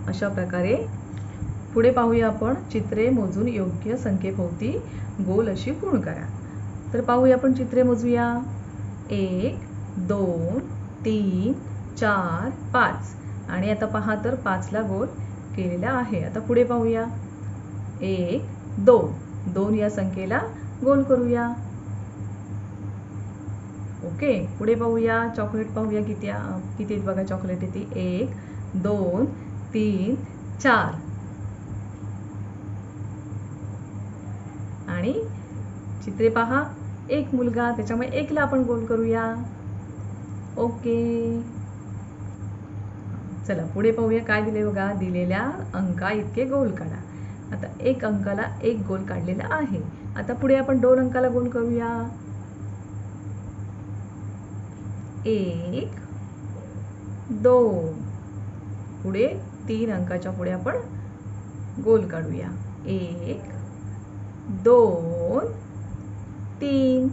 अशा प्रकारे पुढे पाहूया आपण. चित्रे मोजून योग्य संख्येभोवती गोल अशी पूर्ण करा. तर पाहूया आपण चित्रे मोजूया. 1 2 3 4 5 आणि आता पहा तर 5 ला गोल केलेला आहे. आता पुढे पाहूया. 1 2 2 या संख्येला गोल करूया. ओके. पुढे पाहूया. चॉकलेट पाहूया किती आहेत बघा चॉकलेट येते. 1 2 3 4 आणि चित्रे पहा. एक मुलगा, त्याच्यामुळे 1 ला आपण गोल करूया. ओके. चला पुढे पाहूया काय दिले बघा. दिलेल्या अंका इतके गोल काढा. आता 1 अंकाला 1 गोल काढलेला आहे. आता पुढे आपण 2 अंकाला गोल करूया. 1 2 पुढे 3 अंकाच्या पुढे आपण गोल काढूया. 1 2 3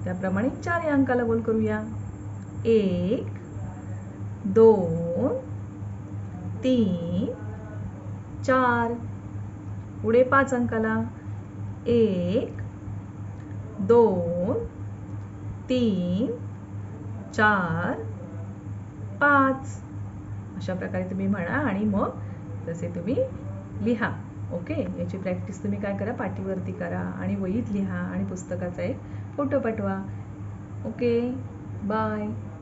त्याप्रमाणे 4 या अंकाला गोल करूया. 1 2 3 4 पुढे 5 अंकाला. 1 2 3 4 5 अशा प्रकारे तुम्ही म्हणा आणि मग तसे तुम्ही लिहा. ओके. याची प्रॅक्टिस तुम्ही काय करा, पाटीवरती करा आणि वहीत लिहा आणि पुस्तकाचा एक फोटो पाठवा. ओके. बाय.